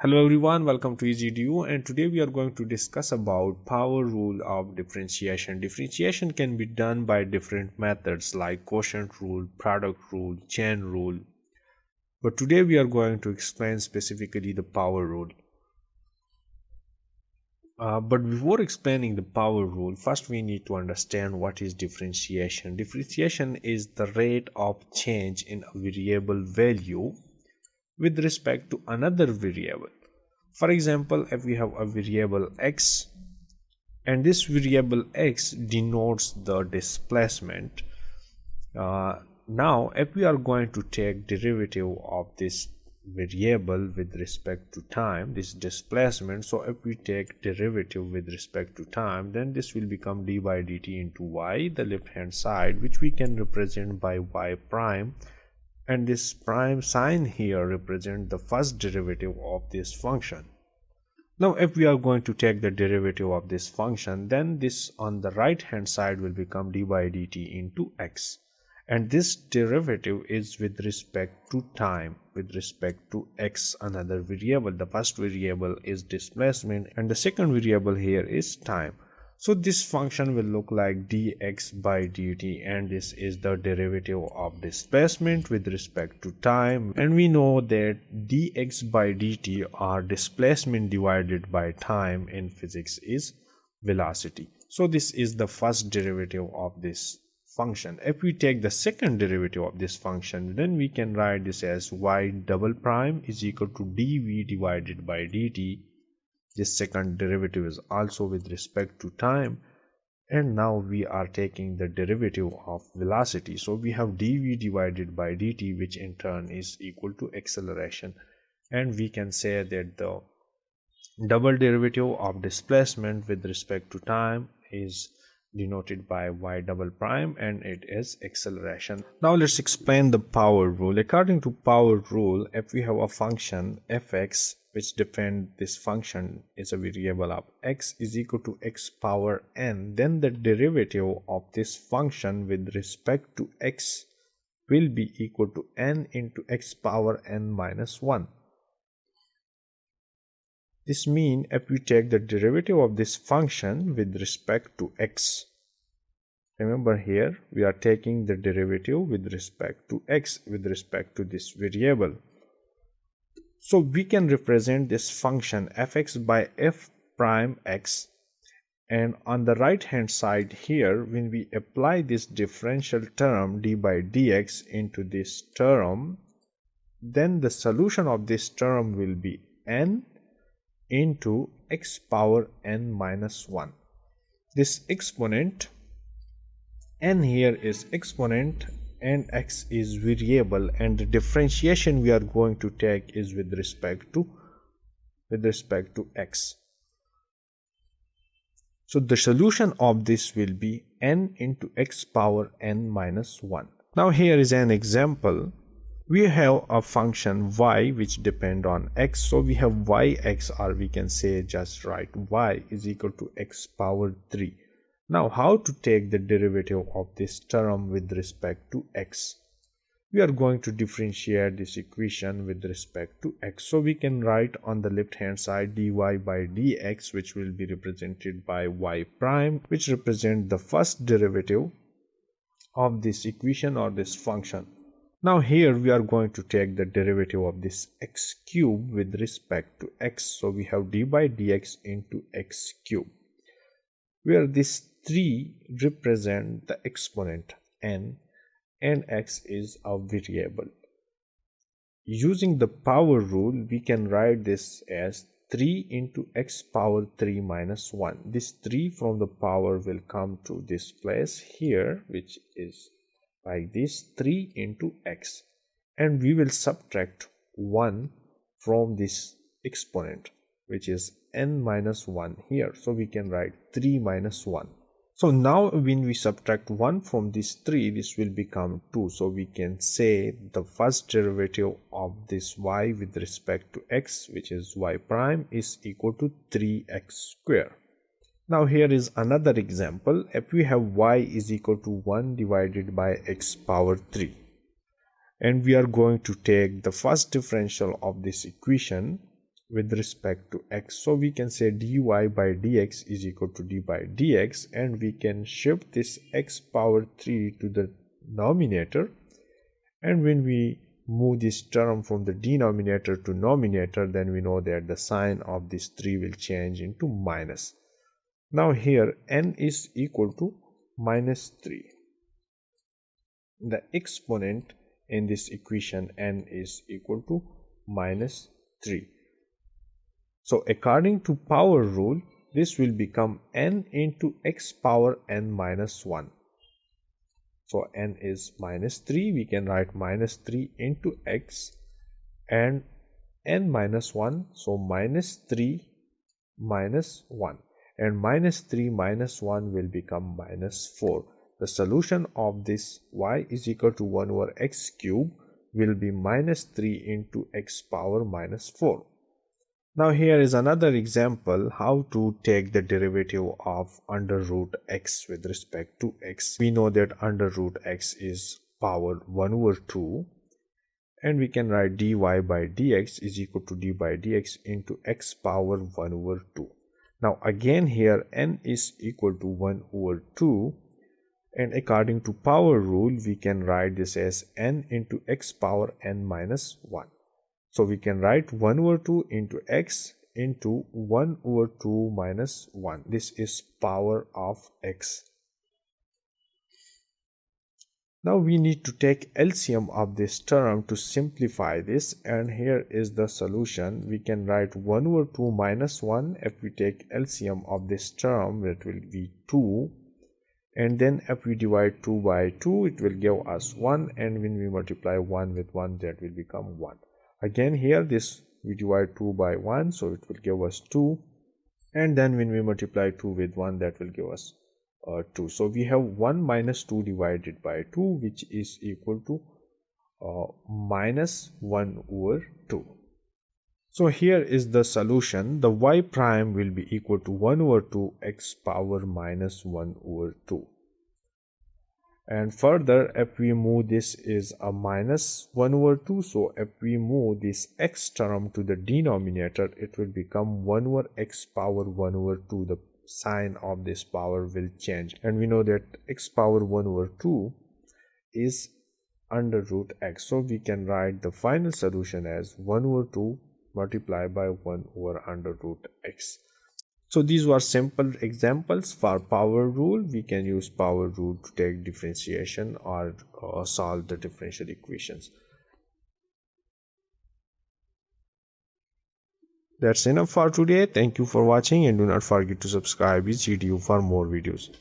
Hello everyone, welcome to easyedu, and today we are going to discuss about power rule of differentiation. Differentiation can be done by different methods like quotient rule, product rule, chain rule. But today we are going to explain specifically the power rule. But before explaining the power rule, first we need to understand what is differentiation. Differentiation is the rate of change in a variable value with respect to another variable. For example, if we have a variable x and this variable x denotes the displacement, now if we are going to take derivative of this variable with respect to time, this displacement, so if we take derivative with respect to time, then this will become d by dt into y, the left hand side, which we can represent by y prime, and this prime sign here represents the first derivative of this function. Now if we are going to take the derivative of this function, then this on the right hand side will become d by dt into x, and this derivative is with respect to time, with respect to x, another variable. The first variable is displacement and the second variable here is time. So this function will look like dx by dt, and this is the derivative of displacement with respect to time, and we know that dx by dt or displacement divided by time in physics is velocity. So this is the first derivative of this function. If we take the second derivative of this function, then we can write this as y double prime is equal to dv divided by dt. This second derivative is also with respect to time, and now we are taking the derivative of velocity. So we have dv divided by dt, which in turn is equal to acceleration, and we can say that the double derivative of displacement with respect to time is denoted by y double prime, and it is acceleration. Now let's explain the power rule. According to power rule, if we have a function fx which depend this function is a variable of x is equal to x power n, then the derivative of this function with respect to x will be equal to n into x power n minus 1. This means if we take the derivative of this function with respect to x, remember here we are taking the derivative with respect to x, with respect to this variable. So we can represent this function fx by f prime x, and on the right hand side here, when we apply this differential term d by dx into this term, then the solution of this term will be n into x power n minus 1. This exponent n here is exponent and x is variable, and the differentiation we are going to take is with respect to x. So the solution of this will be n into x power n minus 1. Now here is an example. We have a function y which depend on x, so we have yx, or we can say just write y is equal to x power 3. Now how to take the derivative of this term with respect to x? We are going to differentiate this equation with respect to x. So we can write on the left hand side dy by dx, which will be represented by y prime, which represent the first derivative of this equation or this function. Now here we are going to take the derivative of this x cube with respect to x. So we have d by dx into x cube, where this 3 represent the exponent n and x is a variable. Using the power rule, we can write this as 3 into x power 3 minus 1. This 3 from the power will come to this place here, which is like this, 3 into x, and we will subtract 1 from this exponent, which is n minus 1 here. So we can write 3 minus 1. So now when we subtract 1 from this 3, this will become 2. So we can say the first derivative of this y with respect to x, which is y prime, is equal to 3x square. Now here is another example. If we have y is equal to 1 divided by x power 3, and we are going to take the first differential of this equation with respect to x. So we can say dy by dx is equal to d by dx, and we can shift this x power 3 to the denominator, and when we move this term from the denominator to numerator, then we know that the sign of this 3 will change into minus. Now here n is equal to minus 3. The exponent in this equation n is equal to minus 3. So according to power rule, this will become n into x power n minus 1. So n is minus 3. We can write minus 3 into x and n minus 1. So minus 3 minus 1. And minus 3 minus 1 will become minus 4. The solution of this y is equal to 1 over x cube will be minus 3 into x power minus 4. Now here is another example how to take the derivative of under root x with respect to x. We know that under root x is power 1 over 2, and we can write dy by dx is equal to d by dx into x power 1 over 2. Now again here n is equal to 1 over 2, and according to power rule we can write this as n into x power n minus 1. So we can write 1 over 2 into x into 1 over 2 minus 1. This is power of x. Now we need to take LCM of this term to simplify this, and here is the solution. We can write 1 over 2 minus 1. If we take LCM of this term, it will be 2. And then if we divide 2 by 2, it will give us 1. And when we multiply 1 with 1, that will become 1. Again here this we divide 2 by 1, so it will give us 2, and then when we multiply 2 with 1, that will give us 2. So we have 1 minus 2 divided by 2, which is equal to minus 1 over 2. So here is the solution. The y prime will be equal to 1 over 2 x power minus 1 over 2. And further, if we move this is a minus 1 over 2, so if we move this x term to the denominator, it will become 1 over x power 1 over 2. The sign of this power will change, and we know that x power 1 over 2 is under root x. So we can write the final solution as 1 over 2 multiplied by 1 over under root x. So these were simple examples for power rule. We can use power rule to take differentiation or solve the differential equations. That's enough for today. Thank you for watching, and do not forget to subscribe easyedu for more videos.